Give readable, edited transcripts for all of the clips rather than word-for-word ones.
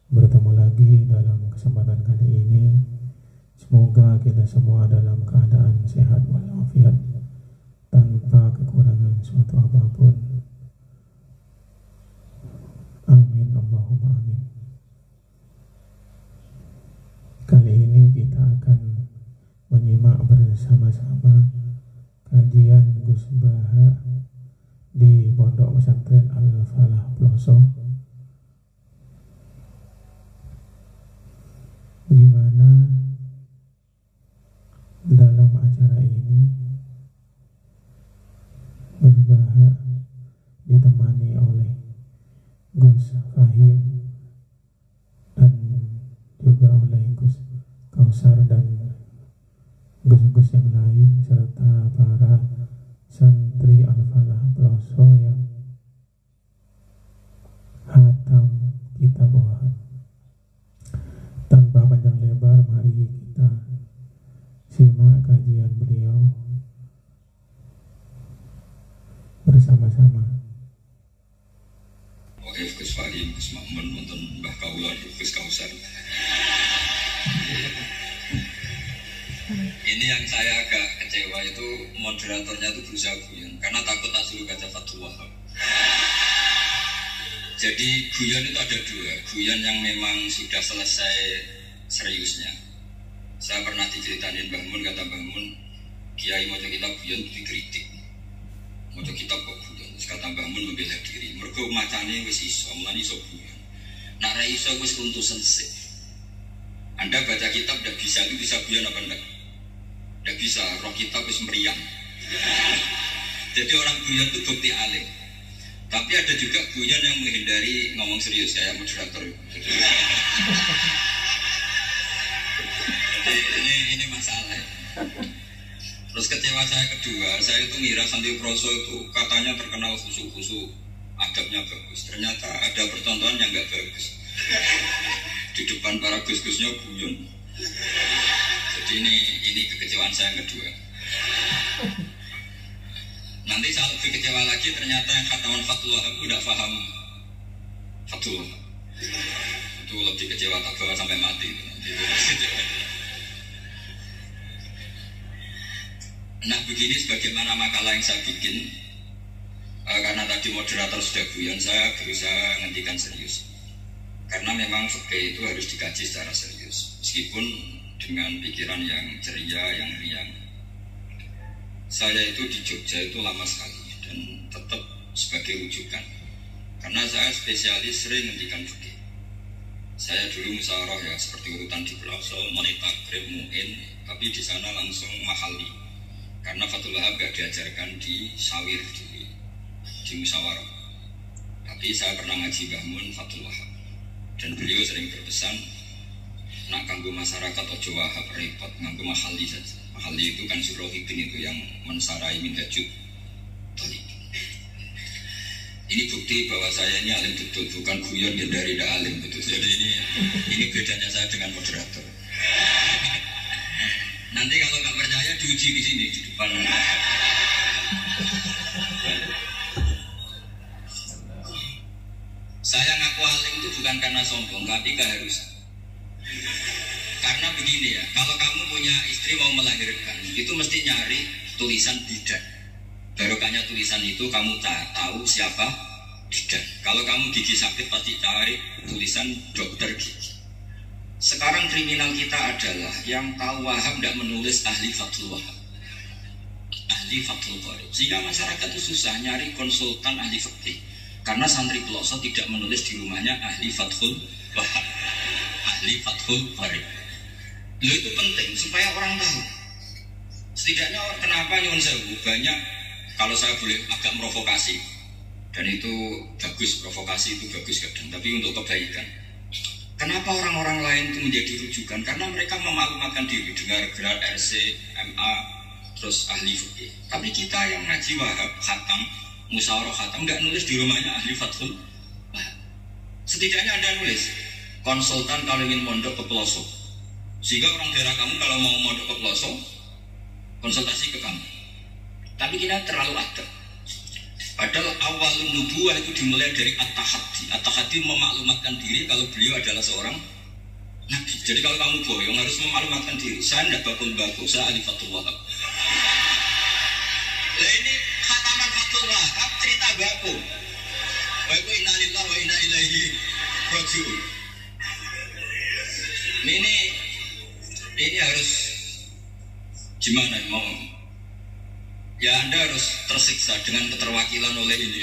bertemu lagi dalam kesempatan kali ini. Semoga kita semua dalam keadaan sehat walafiat, tanpa kekurangan suatu apapun. Amin, Allahumma amin. Kali ini kita akan menyimak bersama-sama kajian Gus Baha di Pondok Pesantren Al-Falah Ploso, di mana dalam acara ini Gus Baha ditemani oleh Gus Fahim dan juga oleh Gus Kausar dan Gus-Gus yang lain, serta para santri Al-Falah Ploso yang hatam kitab Wahab. Tanpa panjang lebar, mari kita simak kajian beliau bersama-sama. Oke, Gus Fahim, Gus Makmun, nonton Mbah Kaula, Gus Kausar. Ini yang saya agak kecewa, itu moderatornya itu berusaha guyon karena takut tak suruh baca Fathul Wahab. Jadi guyon itu ada dua, guyon yang memang sudah selesai seriusnya. Saya pernah diceritain Mbah Mun, kata Mbah Mun, Kiai mau kitab guyon dikritik, mau kitab kok guyon. Terus kata Mbah Mun membela diri, mergo macane wis iso, mulane iso guyon. Nak ra iso wis runtuh sensik. Anda baca kitab udah bisa, itu bisa guyon apa enggak? Udah bisa, roh kitab wis meriang. Jadi orang guyon itu bukti alim. Tapi ada juga guyon yang menghindari ngomong serius kayak moderator. Jadi ini masalah. Terus kecewa saya kedua, saya itu ngira Santri Proso itu katanya terkenal khusyuk-khusyuk, adabnya bagus. Ternyata ada percontohan yang nggak bagus. Di depan para gus-gusnya guyon. Jadi ini kekecewaan saya yang kedua. Nanti saya lebih kecewa lagi, ternyata yang khataman Fathul Wahab itu tidak paham Fathul Wahab. Itu lebih kecewa, tak bawa sampai mati. Nah begini sebagaimana makalah yang saya bikin, karena tadi moderator sudah guyon, saya berusaha menghentikan serius. Karena memang fikih itu harus dikaji secara serius, meskipun dengan pikiran yang ceria, yang riang. Saya itu di Jogja itu lama sekali dan tetap sebagai rujukan. Karena saya spesialis sering menghentikan fikih. Saya dulu musyawarah ya seperti urutan di Ploso, Monitakrib, Mu'in, tapi di sana langsung mahali. Karena Fathul Wahab gak diajarkan di sawir di musyawarah. Tapi saya pernah ngaji Mbah Mun Fathul Wahab. Dan beliau sering berpesan, nak kanggo masyarakat ojo wahab repot, nganggo mahali saja. Mahali itu kan surohibin itu yang mensarai minhajud tadi. Ini bukti bahwa saya ini alim betul, bukan guyon yang dari tidak alim betul. Jadi ini bedanya saya dengan moderator. Nanti kalau nggak percaya diuji di sini di depan. Saya ngaku alim itu bukan karena sombong, tapi keharusan. Karena begini ya, kalau kamu punya istri mau melahirkan, itu mesti nyari tulisan bidan. Barokahnya tulisan itu kamu tahu siapa bidan. Kalau kamu gigi sakit pasti cari tulisan dokter gigi. Sekarang kriminal kita adalah yang tahu Wahab tidak menulis ahli Fathul Wahab, ahli Fathul Qorib. Sehingga masyarakat itu susah nyari konsultan ahli fikih. Karena santri Ploso tidak menulis di rumahnya ahli Fathul Wahab, ahli Fathul Qorib. Lo itu penting supaya orang tahu. Setidaknya kenapa nyuwun sewu banyak, kalau saya boleh agak merovokasi, dan itu bagus, provokasi itu bagus kadang, tapi untuk kebaikan. Kenapa orang-orang lain itu menjadi rujukan? Karena mereka memaklumatkan diri dengar gelar RC, MA, terus ahli fikih. Tapi kita yang ngaji Wahab, khatam, musyawarah khatam, nggak nulis di rumahnya ahli Fathul Wahab. Setidaknya Anda nulis konsultan kalau ingin mondok ke Ploso, sehingga orang daerah kamu kalau mau mondok ke Ploso konsultasi ke kamu. Tapi kita terlalu adab. Padahal awal nubuwah itu dimulai dari at-tahaddi. At-tahaddi memaklumatkan diri kalau beliau adalah seorang nabi. Jadi kalau kamu bohong harus memaklumatkan diri. Saya tidak bakul baku, saya ahli Fathul Wahab. Nah ini khataman Fathul Wahab cerita baku. Wa inna lillahi wa inna ilaihi raji'un. Ini harus gimana mau? Ya Anda harus tersiksa dengan keterwakilan oleh ini.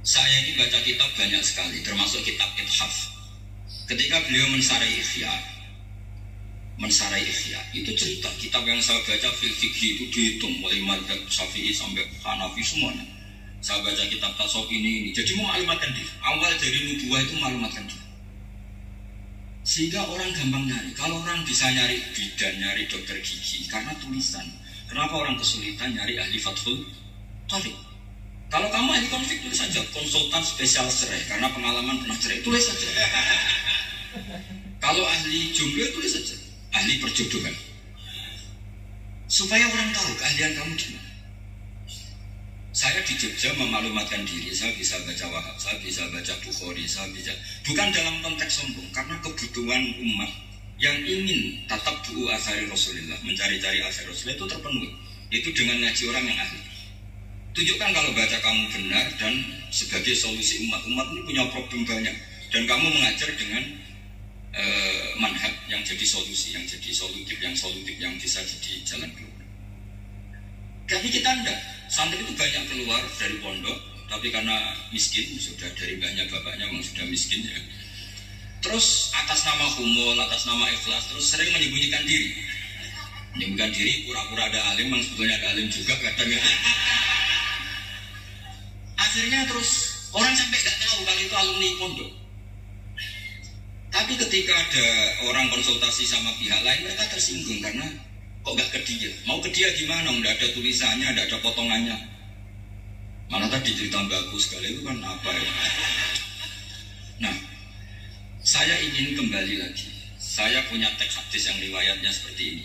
Saya ini baca kitab banyak sekali, termasuk kitab Ithaf. Ketika beliau mensarai Ihya, itu cerita kitab yang saya baca fikih itu dihitung mulai madzhab Syafi'i sampai Hanafi semuanya. Saya baca kitab tasawuf ini. Jadi memaklumatkan diri. Awal dari nubuwah itu memaklumatkan diri. Sehingga orang gampang nyari. Kalau orang bisa nyari bidan, nyari dokter gigi karena tulisan. Kenapa orang kesulitan nyari ahli Fathul Thariq? Kalau kamu ahli konflik tulis saja konsultan spesial cerai karena pengalaman pernah cerai, tulis saja. Kalau ahli jomblo tulis saja ahli perjodohan. Supaya orang tahu keahlian kamu di mana. Saya di Jogja memaklumatkan diri, saya bisa baca Wahab, saya bisa baca Bukhari, saya bisa bukan dalam konteks sombong, karena kebutuhan umat yang ingin tatap bu'u asari Rasulullah, mencari-cari asari Rasulullah itu terpenuhi. Itu dengan ngaji orang yang ahli. Tunjukkan kalau baca kamu benar dan sebagai solusi umat ini punya problem banyak dan kamu mengajar dengan manhaj yang jadi solusi, yang jadi solutif, yang bisa jadi jalan keluar. Tapi kita enggak. Santri itu banyak keluar dari pondok, tapi karena miskin, sudah dari banyak bapaknya memang sudah miskin ya. Terus atas nama humul, atas nama ikhlas, terus sering menyembunyikan diri. Menyembunyikan diri, pura-pura ada alim, memang sebetulnya ada alim juga kadang ya. Akhirnya terus orang sampai nggak tahu kalau itu alumni pondok. Tapi ketika ada orang konsultasi sama pihak lain, mereka tersinggung karena kok nggak ke dia? Mau ke dia gimana? Nggak ada tulisannya, nggak ada potongannya. Mana tadi cerita bagus sekali itu kan apa ya? Nah, saya ingin kembali lagi. Saya punya teks hadis yang riwayatnya seperti ini.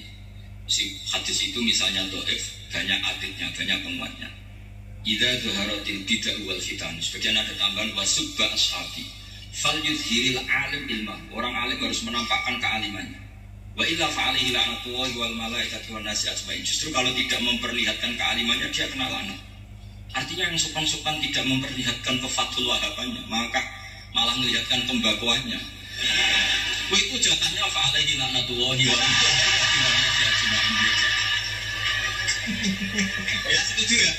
Hadis itu misalnya dhaif, banyak aditnya, banyak penguatnya. Idza zuharatil bid'ah wal fitan. Sebagian ada tambahan wasubba ashabi. Fal yuzhiril alim ilmah. Orang alim harus menampakkan kealimannya. Wa illa fa'alihi la'natullahi wal malaikati wan nasi ajmain. Justru kalau tidak memperlihatkan kealimannya dia kena laknat. Artinya yang sopan-sopan tidak memperlihatkan kefathul wahabannya, maka malah melihatkan pembakuannya. Wah itu jatahnya fa'alihi la'natullahi wal malaikati wan nasi ajmain. Ya setuju ya?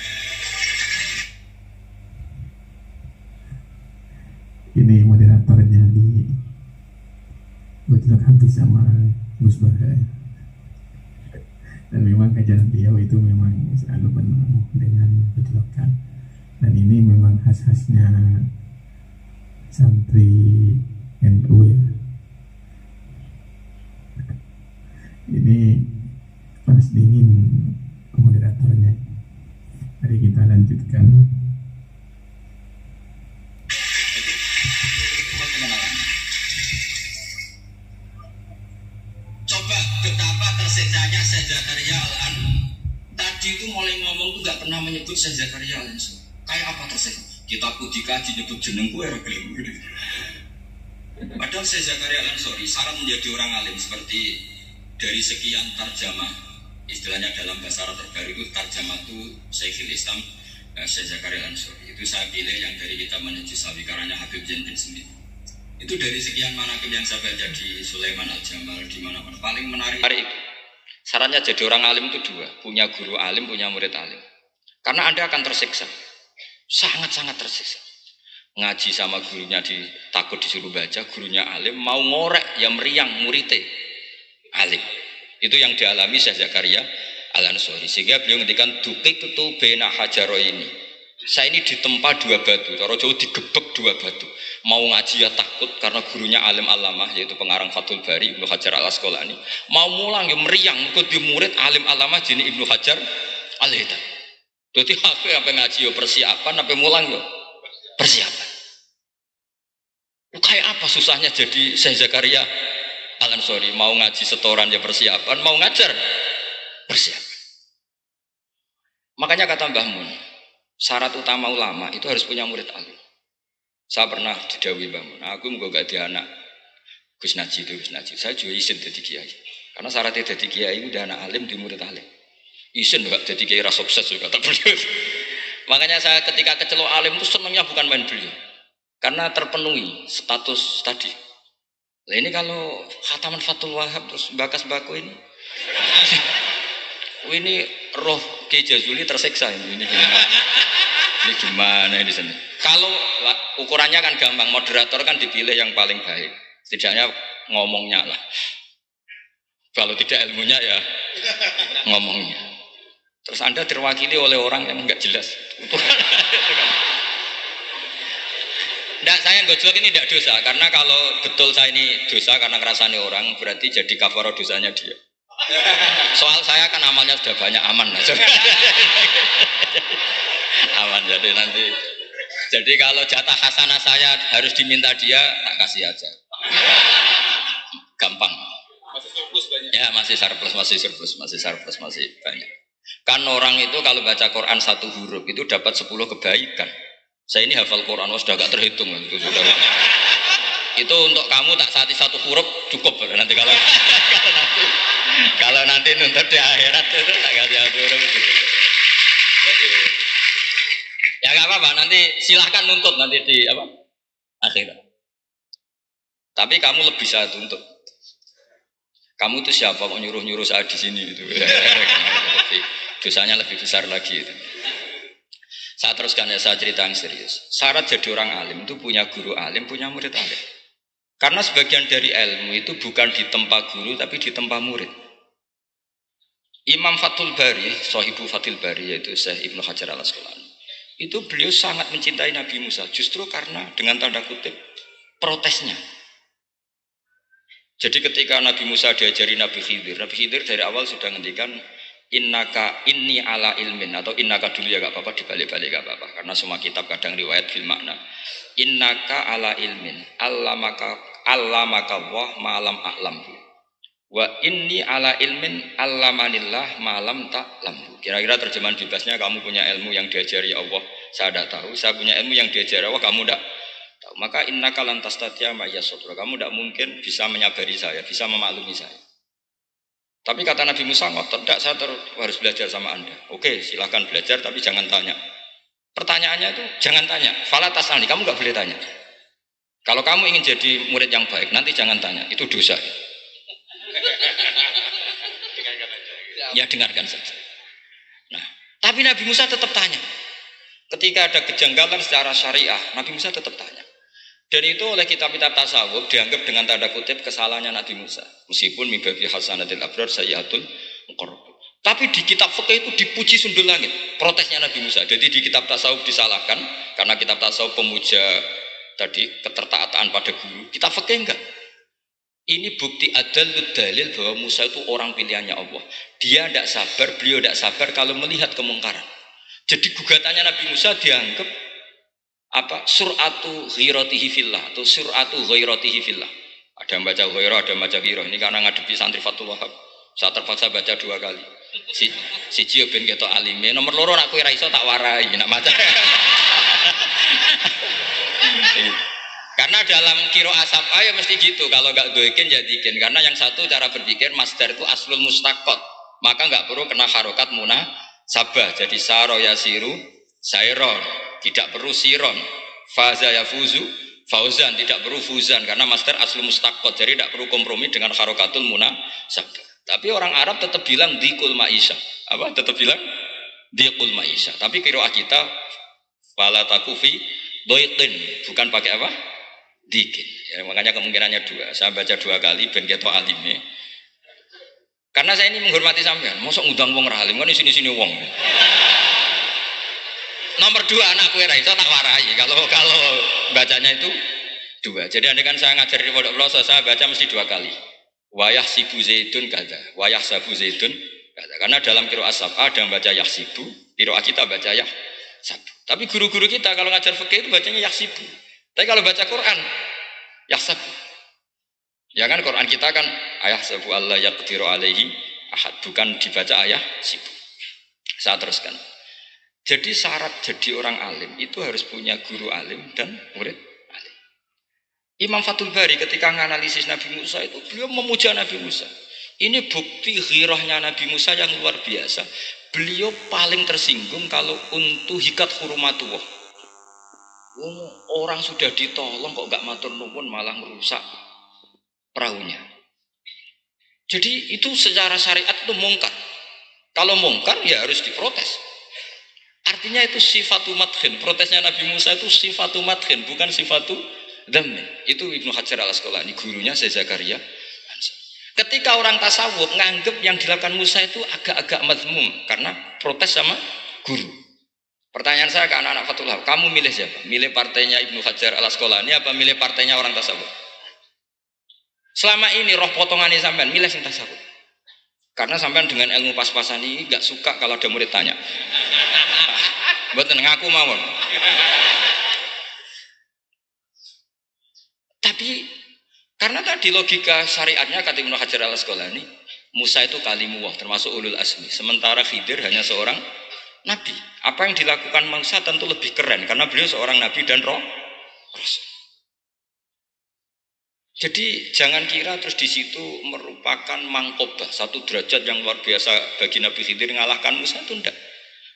Ini moderatornya di Gotlok habis sama Gus Bagai. Dan memang kajian beliau itu memang selalu penuh dengan Gotlokan. Dan ini memang khas-khasnya santri NU ya. Ini panas dingin moderatornya. Mari kita lanjutkan. Terseksanya Syekh Zakaria Al-An tadi itu mulai ngomong tuh gak pernah menyebut Syekh Zakaria Al-An. Kayak apa terseksa? Kitabku dikaji nyebut jenengku ya gelem. Padahal Syekh Zakaria Al-Ansori syarat menjadi orang alim seperti dari sekian tarjamah, istilahnya dalam bahasa Arab terbaru itu tarjamah itu Syekhul Islam Syekh Zakaria Al-Ansori. Itu saya pilih yang dari kitab Manhajus Sawi karanya Habib Zain bin Smith. Itu dari sekian manaqib yang saya baca di Sulaiman Al-Jamal di mana-mana paling menarik itu. Sarannya jadi orang alim itu dua, punya guru alim, punya murid alim. Karena Anda akan tersiksa, sangat-sangat tersiksa. Ngaji sama gurunya takut disuruh baca, gurunya alim, mau ngorek yang meriang muridnya alim. Itu yang dialami Syekh Zakaria Al-Ansori. Sehingga beliau ngendikan duqiqtu baina hajaraini. Saya ini ditempa dua batu, cara Jawa digebek dua batu. Mau ngaji ya takut karena gurunya alim alamah yaitu pengarang Fathul Bari Ibnu Hajar Al-Asqalani. Mau mulang ya meriang ikut di murid alim alamah jenis Ibnu Hajar Al-Haythami. Jadi apa ngaji ya persiapan, apa mulang ya persiapan. Kayak apa susahnya jadi Syekh Zakaria Al-Ansori, mau ngaji setoran ya persiapan, mau ngajar persiapan. Makanya kata Mbah Mun, syarat utama ulama itu harus punya murid alim. Saya pernah didhawuhi Mbah Mun, aku muga gak di anak Gus Naji itu Gus Naji. Saya juga izin jadi kiai. Karena syaratnya jadi kiai itu anak alim di murid alim. Izin enggak jadi kiai ras sukses juga tak beliau. Makanya saya ketika kecelok alim itu senangnya bukan main beliau. Karena terpenuhi status tadi. Nah ini kalau khataman Fathul Wahab terus bakas baku ini. Ini roh Ki Jazuli tersiksa ini gimana? Ini gimana di sini? Kalau ukurannya kan gampang, moderator kan dipilih yang paling baik. Setidaknya ngomongnya lah. Kalau tidak ilmunya ya ngomongnya. Terus Anda terwakili oleh orang yang enggak jelas. Enggak, saya gojlok ini tidak dosa. Karena kalau betul saya ini dosa karena ngerasani orang, berarti jadi kafarah dosanya dia. Soal saya kan amalnya sudah banyak, aman. Aman, jadi nanti. Jadi kalau jatah hasanah saya harus diminta dia, tak kasih aja. Gampang. Masih surplus banyak. Ya, masih surplus, masih banyak. Kan orang itu kalau baca Quran satu huruf itu dapat 10 kebaikan. Saya ini hafal Quran, sudah agak terhitung itu sudah. Itu untuk kamu tak saati satu huruf cukup nanti kalau nanti nuntut di akhirat itu tak kasih satu huruf itu. Ya nggak apa-apa, nanti silahkan nuntut nanti di apa akhirat. Tapi kamu lebih saya tuntut. Kamu itu siapa mau nyuruh saya di sini itu? Dosanya lebih besar lagi itu. Saya teruskan ya, saya cerita yang serius. Syarat jadi orang alim itu punya guru alim, punya murid alim. Karena sebagian dari ilmu itu bukan ditempa guru tapi ditempa murid. Imam Fathul Bari, Sahibu Fathul Bari yaitu Syekh Ibnu Hajar Al-Asqalani. Itu beliau sangat mencintai Nabi Musa justru karena dengan tanda kutip protesnya. Jadi ketika Nabi Musa diajari Nabi Khidir dari awal sudah ngendikan innaka inni ala ilmin atau innaka dulu ya gak apa-apa dibalik-balik gak apa-apa karena semua kitab kadang riwayat bil makna innaka ala ilmin allamaka wah ma'lam a'lamhu wa inni ala ilmin allamanillah ma'lam ta'lamhu. Kira-kira terjemahan bebasnya kamu punya ilmu yang diajari Allah saya tidak tahu, saya punya ilmu yang diajari Allah kamu tidak tahu, maka innaka lan tastatya ma yasabra, kamu tidak mungkin bisa menyabari saya, bisa memaklumi saya. Tapi kata Nabi Musa, tidak, saya harus belajar sama Anda. Oke, silahkan belajar, tapi jangan tanya. Pertanyaannya itu jangan tanya. Fala tas'alni, kamu nggak boleh tanya. Kalau kamu ingin jadi murid yang baik, nanti jangan tanya. Itu dosa. Ya dengarkan saja. Nah, tapi Nabi Musa tetap tanya. Ketika ada kejanggalan secara syariah, Nabi Musa tetap tanya. Dan itu oleh kitab-kitab tasawuf dianggap dengan tanda kutip kesalahannya Nabi Musa. Meskipun mibabi hasanatil abrar sayyatul muqarrab. Tapi di kitab fikih itu dipuji sundul langit. Protesnya Nabi Musa. Jadi di kitab tasawuf disalahkan karena kitab tasawuf pemuja tadi ketertaatan pada guru. Kitab fikih enggak. Ini bukti adallud dalil bahwa Musa itu orang pilihannya Allah. Dia tidak sabar, beliau tidak sabar kalau melihat kemungkaran. Jadi gugatannya Nabi Musa dianggap apa suratu ghairatihi fillah atau suratu ghairatihi fillah. Ada yang baca ghairah, ada yang baca ghirah. Ini karena ngadepi santri Fathul Wahab. Saya terpaksa baca 2 kali. Siji ben ketok alime, nomor 2 nak kowe ra iso tak warai nak maca. Karena dalam kiro asap ya mesti gitu. Kalau enggak doikin jadikin. Karena yang satu cara berpikir masdar itu aslul mustaqot. Maka enggak perlu kena harokat munasabah. Jadi saro yasiru sairon. Tidak perlu siron, faza yafuzu, fauzan, tidak perlu fuzan karena master aslu mustaqot, jadi tidak perlu kompromi dengan harokatul munasabah. Tapi orang Arab tetap bilang dikul maisha, apa? Tetap bilang dikul maisha. Tapi qiraah kita fala takufi doiqin, bukan pakai apa? Dikin. Ya, makanya kemungkinannya 2. Saya baca 2 kali ben ketok alime. Karena saya ini menghormati sampean, mosok ngundang wong ra alim kan di sini-sini wong. Nomor 2 anakku ra iso tak warai. Kalau bacanya itu 2. Jadi andai kan saya ngajar di pondok pelosok saya baca mesti 2 kali. Wayah sibu zaidun kada. Wayah sabu zaidun kada. Karena dalam qiraat sab'a ada yang baca yahsibu, qiraat kita baca yahsabu. Tapi guru-guru kita kalau ngajar fikih itu bacanya yahsibu. Tapi kalau baca Quran yahsabu. Ya kan Quran kita kan ayahsabu Allah yaqdiru alaihi ahad, bukan dibaca ayah sibu. Saya teruskan. Jadi syarat jadi orang alim itu harus punya guru alim dan murid alim. Imam Fathul Bari ketika menganalisis Nabi Musa itu beliau memuja Nabi Musa. Ini bukti ghirahnya Nabi Musa yang luar biasa. Beliau paling tersinggung kalau untuk hikat hurmatullah. Orang sudah ditolong kok gak matur nuwun malah merusak perahunya. Jadi itu secara syariat itu mungkar. Kalau mungkar ya harus diprotes. Artinya itu sifatu madhin. Protesnya Nabi Musa itu sifatu madhin, bukan sifatu dhammin. Itu Ibnu Hajar al-Asqalani, gurunya Syekh Zakaria. Ketika orang tasawuf nganggep yang dilakukan Musa itu agak-agak mazmum karena protes sama guru. Pertanyaan saya ke anak-anak Fathullah, kamu milih siapa? Milih partainya Ibnu Hajar al-Asqalani apa milih partainya orang tasawuf? Selama ini roh potongannya sampean milih yang tasawuf. Karena sampean dengan ilmu pas-pasan ini gak suka kalau ada murid tanya. Mboten ngaku mawon. Tapi karena tadi logika syariatnya kata Ibnu Hajar al-Asqalani, Musa itu kalimullah termasuk ulul azmi, sementara Khidir hanya seorang nabi. Apa yang dilakukan Musa tentu lebih keren karena beliau seorang nabi dan rasul. Jadi jangan kira terus di situ merupakan mangkobah, satu derajat yang luar biasa bagi Nabi Khidir mengalahkan Musa itu enggak.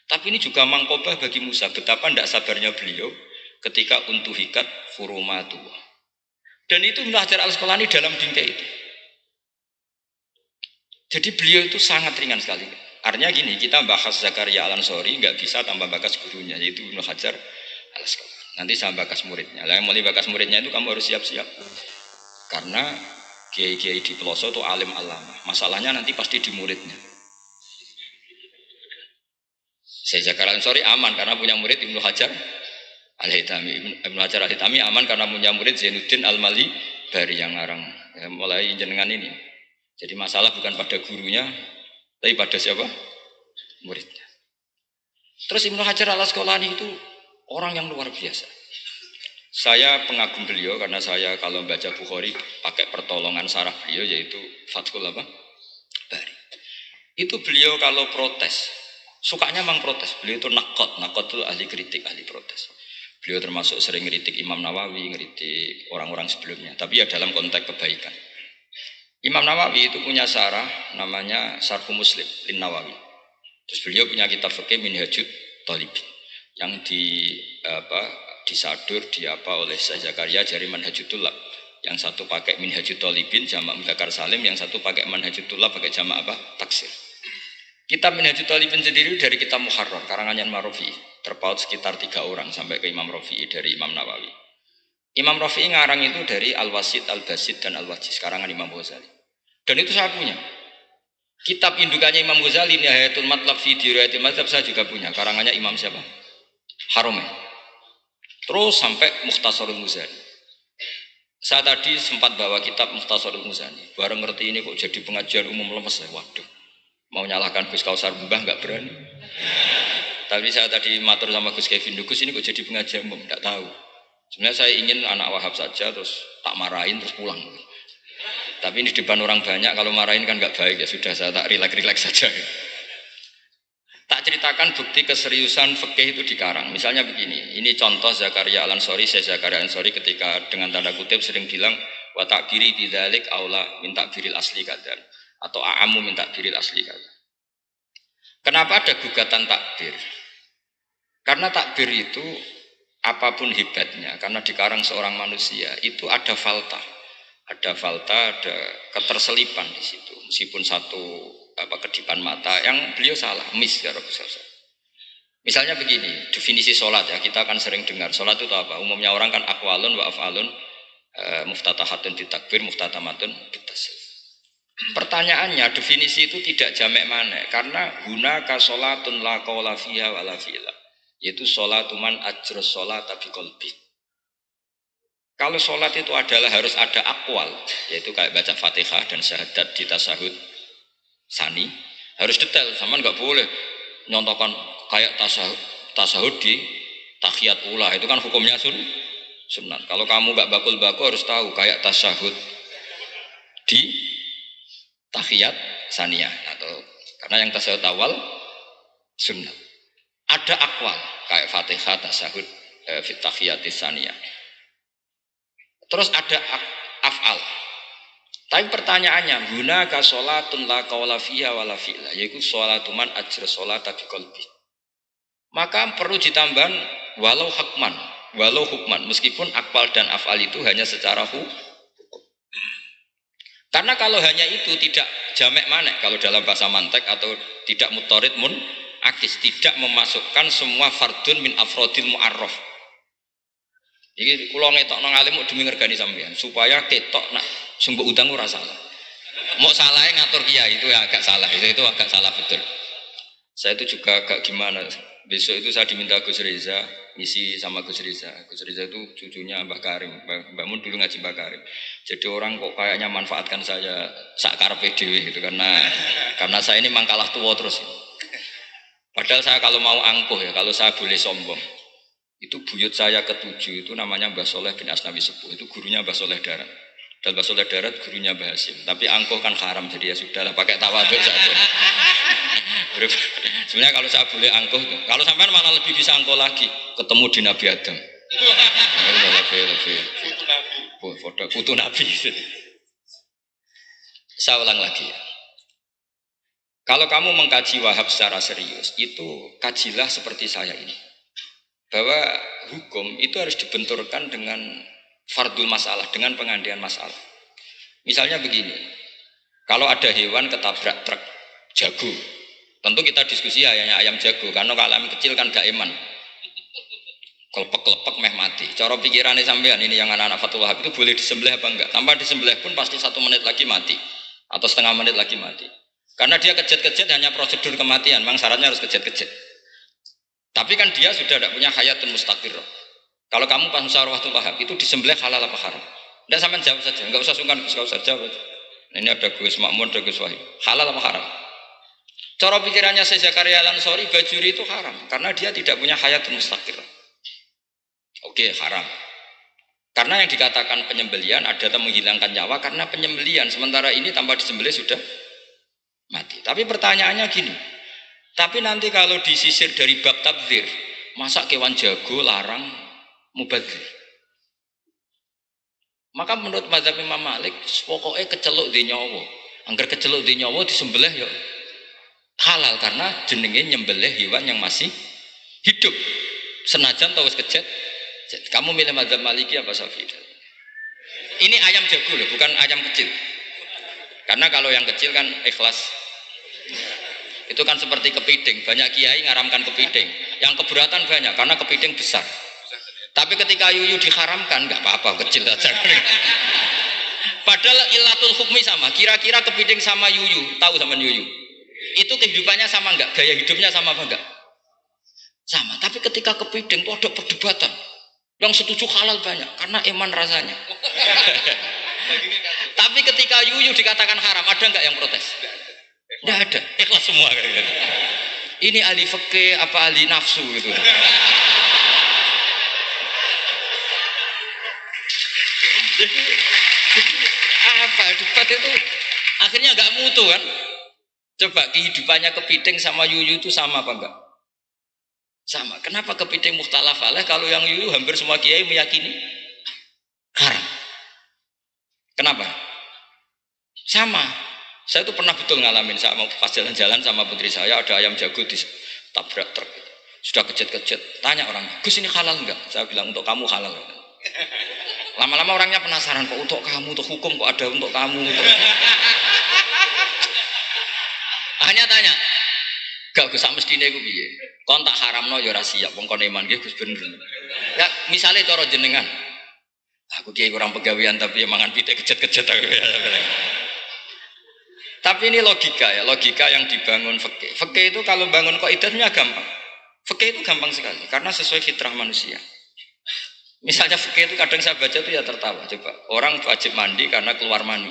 Tapi ini juga mangkobah bagi Musa, betapa tidak sabarnya beliau ketika untuhikat hurumatullah. Dan itu Ibnu Hajar al-Asqalani dalam bingkai itu. Jadi beliau itu sangat ringan sekali. Artinya gini, kita bahas Zakaria al-Ansori nggak bisa tambah bakas gurunya, yaitu Ibnu Hajar al-Asqalani. Nanti saya bakas muridnya. Lah yang mulai bakas muridnya itu kamu harus siap-siap. Karena kiai-kiai di pelosok itu alim alama. Masalahnya nanti pasti di muridnya. Saya Zakaria al-Ansori aman karena punya murid Ibnu Hajar al-Hitami. Ibnu Hajar al-Hitami aman karena punya murid Zainuddin al-Mali Bari yang ngarang. Ya, mulai jenengan ini. Jadi masalah bukan pada gurunya, tapi pada siapa? Muridnya. Terus Ibnu Hajar al-Asqalani itu orang yang luar biasa. Saya pengagum beliau karena saya kalau baca Bukhari pakai pertolongan sarah beliau yaitu Fathul Bari. Itu beliau kalau protes, sukanya memang protes. Beliau itu nakot itu ahli kritik, ahli protes. Beliau termasuk sering ngeritik Imam Nawawi, ngeritik orang-orang sebelumnya. Tapi ya dalam konteks kebaikan. Imam Nawawi itu punya sarah namanya Syarh Muslim Lin Nawawi. Terus beliau punya kitab fikih Minhajut Thalibin yang disadur oleh Syekh Zakaria dari Manhajut Thullab. Yang satu pakai Minhajut Thalibin jamak mudzakkar salim, yang satu pakai Manhajut Thullab pakai jamak taksir. Kitab Minhajut Thalibin sendiri dari kitab Muharrar karangan Imam Rafi'i, terpaut sekitar 3 orang sampai ke Imam Rafi'i dari Imam Nawawi. Imam Rafi'i ngarang itu dari Al-Wasit, Al-Basit dan Al-Wajiz karangan Imam Ghazali. Dan itu saya punya. Kitab indukannya Imam Ghazali Nihayatul Matlab fi Dirayatil Mazhab saya juga punya karangannya Imam siapa? Haromen. Terus sampai Mukhtasarul Muzani. Saya tadi sempat bawa kitab Mukhtasarul Muzani. Bareng ngerti ini kok jadi pengajian umum lemes ya. Waduh, mau nyalahkan Gus Kausar Mbah nggak berani. Tapi saya tadi matur sama Gus Kevin, Gus ini kok jadi pengajian umum, nggak tahu. Sebenarnya saya ingin anak Wahab saja terus tak marahin terus pulang. Tapi ini di depan orang banyak, kalau marahin kan nggak baik ya sudah saya tak rileks saja. Tak ceritakan bukti keseriusan fikih itu dikarang. Misalnya begini, ini contoh Zakaria al-Ansori, Syekh Zakaria al-Ansori ketika dengan tanda kutip sering bilang wa takbiri bidzalik aula min takbiril asli kadan atau a'amu min takbiril asli kadan. Kenapa ada gugatan takbir? Karena takbir itu apapun hebatnya, karena dikarang seorang manusia itu ada falta, ada keterselipan di situ. Meskipun satu kedipan mata yang beliau salah, ya Rabbul Salsa. Misalnya begini, definisi sholat ya, kita akan sering dengar sholat itu apa? Umumnya orang kan aqwalun wa af'alun, muftatahatun ditakbir, muftatamatun bitaslim. Pertanyaannya, definisi itu tidak jamek mana? Karena hunaka sholatun la qawla fiha wa la fi'la, yaitu sholatuman ajrus sholat tapi qalbi. Kalau sholat itu adalah harus ada aqwal, yaitu kayak baca Fatihah dan syahadat di tasyahud sani, harus detail, sama nggak boleh nyontohkan kayak tasahud di tahiyat ula, itu kan hukumnya sunat. Kalau kamu nggak bakul-bakul harus tahu kayak tasahud di tahiyat saniyah atau karena yang tasawuf awal sunnah. Ada akwal kayak Fatihah, tasyahud, fit tahiyatis saniyah. Terus ada af'al. Tapi pertanyaannya, gunaka sholatun la qawla fiha wala fi'la, yaitu sholatu man ajra sholata biqalbi. Maka perlu ditambah walau hukman, meskipun akwal dan af'al itu hanya secara hukum. Karena kalau hanya itu tidak jamek manek kalau dalam bahasa mantek atau tidak mutorid akis, tidak memasukkan semua fardun min afrodil mu'arraf. Jadi kalau ngetok nang alim mau demi ngergani sampean supaya ketok nak sumber utang ora salah. Mau salahnya ngatur kiai itu ya agak salah, itu agak salah betul. Saya itu juga agak gimana. Besok itu saya diminta Gus Reza ngisi sama Gus Reza. Gus Reza itu cucunya Mbah Karim. Mbak Mun dulu ngaji Mbah Karim. Jadi orang kok kayaknya manfaatkan saya sakarepe dhewe gitu karena saya ini mangkalah tua terus. Padahal saya kalau mau angkuh ya, kalau saya boleh sombong. Itu buyut saya ketujuh itu namanya Mbah Soleh bin Asnawi Sepuh. Itu gurunya Mbah Soleh Darat. Dan Mbah Soleh Darat gurunya Mbah Hasim. Tapi angkuh kan haram jadi ya sudahlah pakai tawadhu saja. Sebenarnya kalau saya boleh angkuh, kalau sampean malah lebih bisa angkuh lagi, ketemu di Nabi Adam. Lebih. Foto Nabi. Saya ulang lagi ya. Kalau kamu mengkaji Wahab secara serius, itu kajilah seperti saya ini. Bahwa hukum itu harus dibenturkan dengan fardul masalah, dengan pengandian masalah. Misalnya begini, kalau ada hewan ketabrak truk jago, tentu kita diskusi ayam jago, karena kalau ayam kecil kan gak eman, kelepek-kelepek meh mati. Cara pikirannya sampean ini yang anak-anak Fatul Wahab itu boleh disembelih apa enggak? Tanpa disembelih pun pasti 1 menit lagi mati, atau setengah menit lagi mati. Karena dia kejat-kejat hanya prosedur kematian, memang syaratnya harus kejat-kejat. Tapi kan dia sudah tidak punya hayatun mustaqirrah. Kalau kamu pas musyawarah Fatul Wahab itu disembelih halal apa haram? Tidak sampean jawab saja, enggak usah sungkan, enggak usah jawab. Ini ada Gus Makmun, ada Gus Wahid. Halal apa haram? Cara pikirannya Syekh Zakaria Al-Ansori, bajuri itu haram karena dia tidak punya hayatun mustaqirrah. Oke, haram. Karena yang dikatakan penyembelian ada yang menghilangkan nyawa karena penyembelian, sementara ini tanpa disembelih sudah mati. Tapi pertanyaannya gini, tapi nanti kalau disisir dari bab tabdzir, masa kewan jago larang mubadzir? Maka menurut mazhab Imam Malik, pokoknya keceluk di nyawa. Angger keceluk di nyawa disembelih ya halal karena jenenge nyembelih hewan yang masih hidup. Senajan tahu kejet. Kamu milih mazhab Maliki apa Syafi'i? Ini ayam jago loh, bukan ayam kecil. Karena kalau yang kecil kan ikhlas. Itu kan seperti kepiting, banyak kiai ngaramkan kepiting. Yang keberatan banyak karena kepiting besar. Tapi ketika yuyu diharamkan nggak apa-apa, kecil saja. Padahal ilatul hukmi sama. Kira-kira kepiting sama yuyu, tahu sama yuyu? Itu kehidupannya sama enggak? Gaya hidupnya sama apa enggak? Sama. Tapi ketika kepiting itu ada perdebatan. Yang setuju halal banyak karena iman rasanya. Tapi ketika yuyu dikatakan haram, ada enggak yang protes? Tidak ada, ikhlas semua kayaknya. Ini ahli fikih apa ahli nafsu gitu. Jadi apa debat itu akhirnya nggak mutu kan? Coba kehidupannya kepiting sama yuyu itu sama apa enggak? Sama. Kenapa kepiting mukhtalaf alaih kalau yang yuyu hampir semua kiai meyakini haram? Kenapa? Sama. Saya tuh pernah betul ngalamin, saya mau pas jalan-jalan sama putri saya, ada ayam jago ditabrak truk. Sudah kejet-kejet, tanya orang, Gus ini halal enggak? Saya bilang untuk kamu halal. Lama-lama orangnya penasaran, kok untuk kamu, untuk hukum kok ada untuk kamu. Untuk... Hanya tanya, gak Gus mestine iku piye? Kon tak haramno ya ora siap, wong kon iman nggih Gus bener. Ya misale cara jenengan. Aku kiai kurang pegawean tapi mangan pitik kejet-kejet aku. Tapi ini logika ya, logika yang dibangun fikih. Fikih itu kalau bangun kaidahnya gampang. Fikih itu gampang sekali karena sesuai fitrah manusia. Misalnya fikih itu kadang saya baca itu ya tertawa. Coba orang wajib mandi karena keluar mani.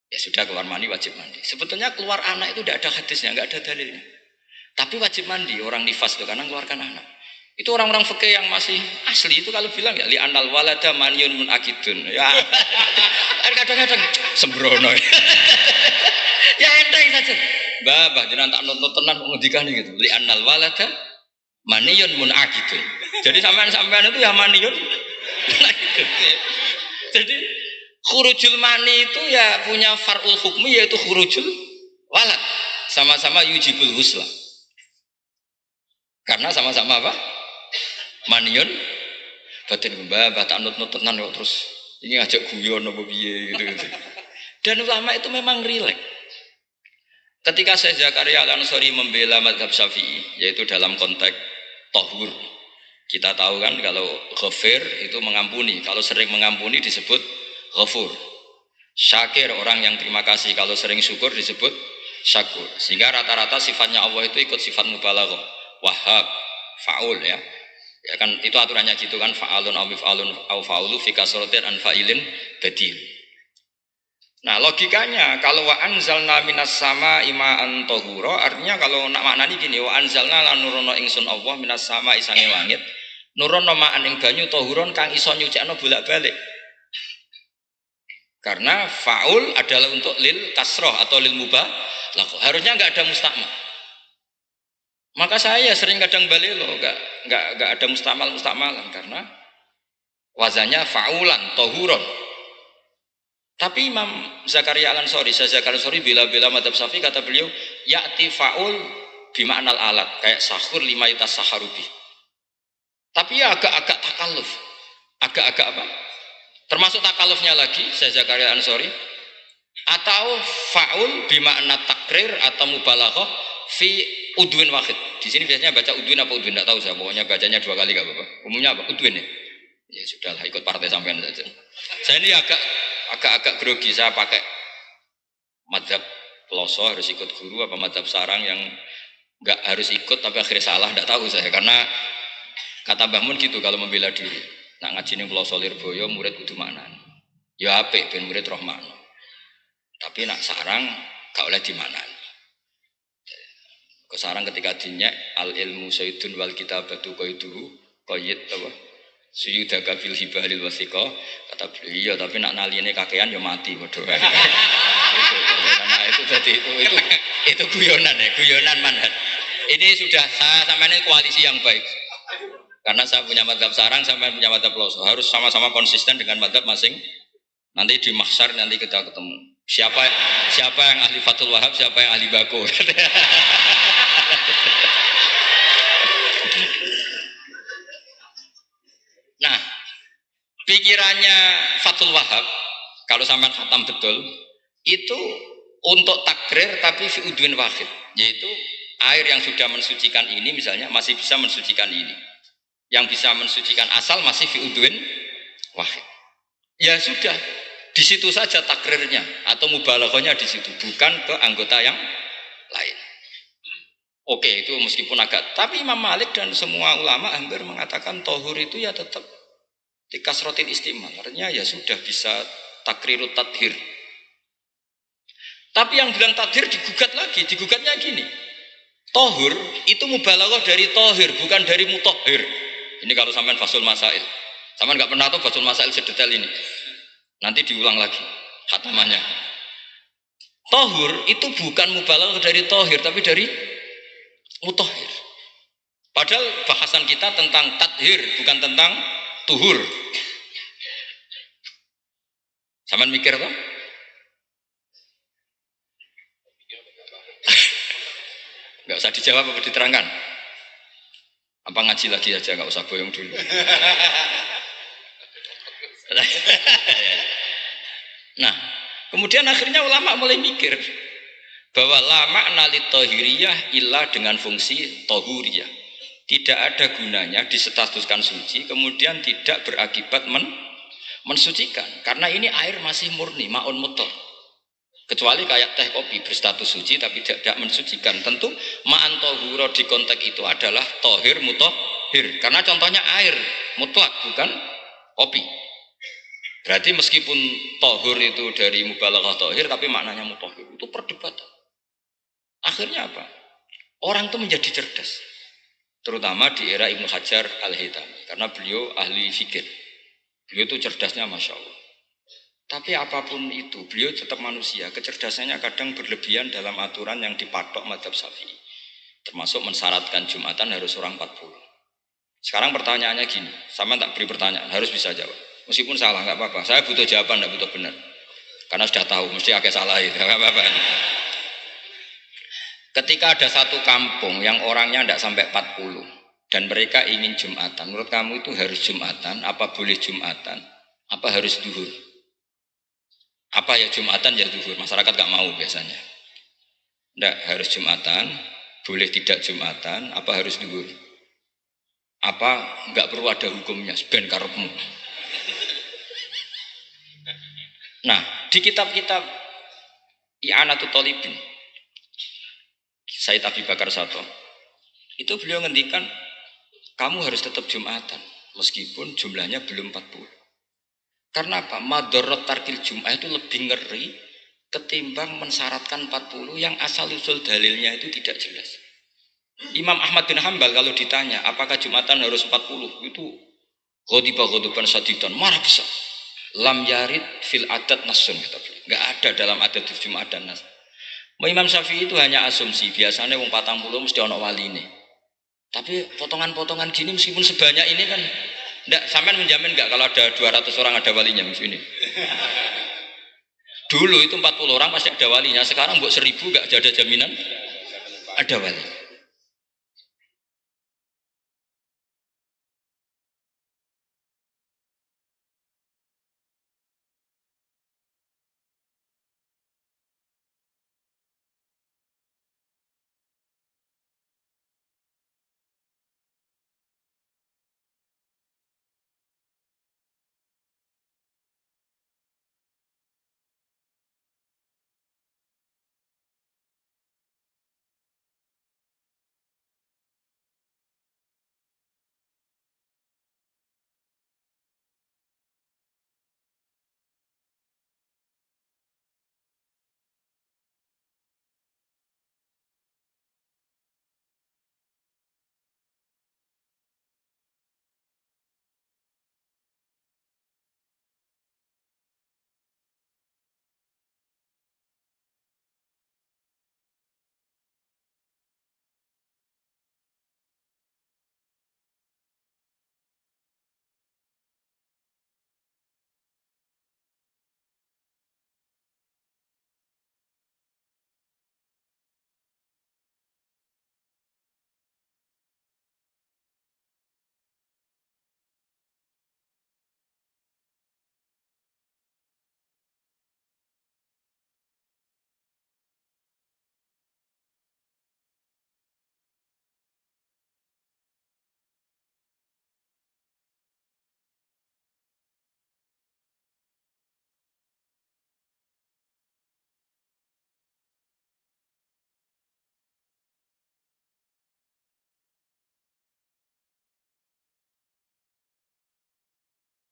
Ya sudah keluar mani wajib mandi. Sebetulnya keluar anak itu tidak ada hadisnya, nggak ada dalilnya. Tapi wajib mandi orang nifas itu karena keluarkan anak. Itu orang-orang fikih yang masih asli itu kalau bilang ya li anal walada manyun munakidun. Ya kadang-kadang sembrono. Ya enteng Mbah jenengan tak nuntut tenan kok ngendikane gitu. Li annal walada maniyun munaqidun. Jadi sampean itu ya maniyun. Jadi khurujul mani itu ya punya far'ul hukmi yaitu khurujul walad. Sama-sama yujibul husla. Karena sama-sama apa? Maniyun batin mbah tak nuntut tenan kok terus ini ngajak guyon apa piye gitu. Dan ulama itu memang rileks. Ketika Syekh Zakaria Al-Ansari membela mazhab Syafi'i, yaitu dalam konteks tahur, kita tahu kan kalau ghafir itu mengampuni, kalau sering mengampuni disebut ghafur. Syakir orang yang terima kasih, kalau sering syukur disebut syakur. Sehingga rata-rata sifatnya Allah itu ikut sifat mubalaghah, wahhab, faul ya. Ya kan itu aturannya gitu kan, fa'alun aw mif'alun aw fa'ulu fi kasratin an fa'ilin badil. Nah logikanya kalau wa anzalna minas sama ima'an tahura, artinya kalau nak maknani gini, wa anzalna lan nurono ingsun Allah minas sama isange langit nurono ma'an ing banyu tahuron kang iso nyucikno bolak-balik. Karena faul adalah untuk lil kasroh atau lil mubah, harusnya nggak ada mustakmal. Maka saya sering kadang balik loh, nggak ada mustakmalan karena wazannya faulan tahuron. Tapi Imam Zakaria Al-Ansari, bela-bela madhab Syafi'i, kata beliau, ya'ti faul bima'nal alat, kayak sahur lima itas saharubi. Tapi ya agak-agak takalluf, agak-agak apa? Termasuk takallufnya lagi, Zakaria Al-Ansari, atau faul bima'na takrir atau mubalaghah fi udwin wahid. Di sini biasanya baca udwin apa udwin, tidak tahu saya, pokoknya bacanya 2 kali gak apa-apa. Umumnya apa? Udwin ya? Ya sudahlah, ikut partai sampean saja. Saya ini agak grogi, saya pakai madhab peloso harus ikut guru apa madhab sarang yang nggak harus ikut tapi akhirnya salah, tidak tahu saya, karena kata Mbah Mun gitu kalau membela diri, nak ngaji ning peloso Lirboyo murid kudu maknan ya apik ben murid roh makna, tapi nak sarang gak oleh dimaknani. Ke sarang ketika dinyek al ilmu sayyidun wal kitabatu qaiduhu qayyid apa suyudaka fil hibalil wasiqa, kata beliau, tapi nak naline kakean ya mati padha. Karena itu jadi itu guyonan ya, guyonan manhaj. Ini sudah saya sama ini koalisi yang baik. Karena saya punya madhab sarang, saya punya madhab peloso, harus sama-sama konsisten dengan madhab masing. Nanti di mahsyar nanti kita ketemu. Siapa yang ahli Fathul Wahab, siapa yang ahli Bako. Nah, pikirannya Fathul Wahab, kalau sampai khatam betul, itu untuk takrir tapi fi udwin wahid, yaitu air yang sudah mensucikan ini misalnya masih bisa mensucikan ini, yang bisa mensucikan asal masih fi udwin wahid. Ya sudah, di situ saja takrirnya atau mubalaghahnya di situ, bukan ke anggota yang lain. Oke, itu meskipun agak, tapi Imam Malik dan semua ulama hampir mengatakan tohur itu ya tetap dikasrotil istimal, artinya ya sudah bisa takrirut tadhir. Tapi yang bilang tadhir digugat lagi, digugatnya gini, tohur itu mubalaghah dari tohir, bukan dari mutohir. Ini kalau sampean fasul masail, sampean nggak pernah tahu fasul masail sedetail ini, nanti diulang lagi khatamannya. Tohur itu bukan mubalaghah dari tohir, tapi dari mutohir. Padahal bahasan kita tentang tadhir, bukan tentang tuhur. Sampean mikir apa? Nggak usah dijawab apa diterangkan? Apa ngaji lagi aja, nggak usah boyong dulu. Nah, kemudian akhirnya ulama mulai mikir bahwa la makna li tahiriyah illa dengan fungsi tahuriyah. Tidak ada gunanya disetatuskan suci kemudian tidak berakibat mensucikan, karena ini air masih murni, ma'un mutlaq. Kecuali kayak teh kopi berstatus suci tapi tidak mensucikan. Tentu ma'an tahura di konteks itu adalah tohir mutahhir, karena contohnya air mutlak bukan kopi. Berarti meskipun tohur itu dari mubalaghah tohir tapi maknanya mutahhir, itu perdebatan. Akhirnya apa? Orang itu menjadi cerdas, terutama di era Ibnu Hajar Al-Haytami, karena beliau ahli fikih. Beliau itu cerdasnya Masya Allah. Tapi apapun itu, beliau tetap manusia. Kecerdasannya kadang berlebihan dalam aturan yang dipatok mazhab Syafi'i. Termasuk mensyaratkan Jumatan harus orang 40. Sekarang pertanyaannya gini, sama tak beri pertanyaan, harus bisa jawab. Meskipun salah, nggak apa-apa. Saya butuh jawaban, nggak butuh benar. Karena sudah tahu, mesti agak salah itu, nggak apa-apa. Ketika ada satu kampung yang orangnya tidak sampai 40 dan mereka ingin Jumatan, menurut kamu itu harus Jumatan? Apa boleh Jumatan? Apa harus duhur? Apa ya Jumatan ya duhur? Masyarakat gak mau biasanya. Tidak harus Jumatan, boleh tidak Jumatan, apa harus duhur? Apa nggak perlu ada hukumnya? Ben karepmu. Nah, di kitab-kitab I'anatul Thalibin, Sayyid Abi Bakar Sato, itu beliau ngendikan kamu harus tetap Jumatan meskipun jumlahnya belum 40. Karena apa? Madorot tarkil Jum'ah itu lebih ngeri ketimbang mensyaratkan 40 yang asal usul dalilnya itu tidak jelas. Imam Ahmad bin Hambal kalau ditanya apakah Jumatan harus 40, itu ghadiban sadidan, marah besar. Lam yarid fil adat nasun, kata beliau. Enggak ada dalam adat Jumat dan nas. Imam Syafi'i itu hanya asumsi, biasanya wong 40 mesti ono waline. Tapi potongan-potongan gini meskipun sebanyak ini kan enggak, sampean menjamin enggak kalau ada 200 orang ada walinya mesti ini. Dulu itu 40 orang pasti ada walinya, sekarang buat 1000 enggak ada jaminan ada wali.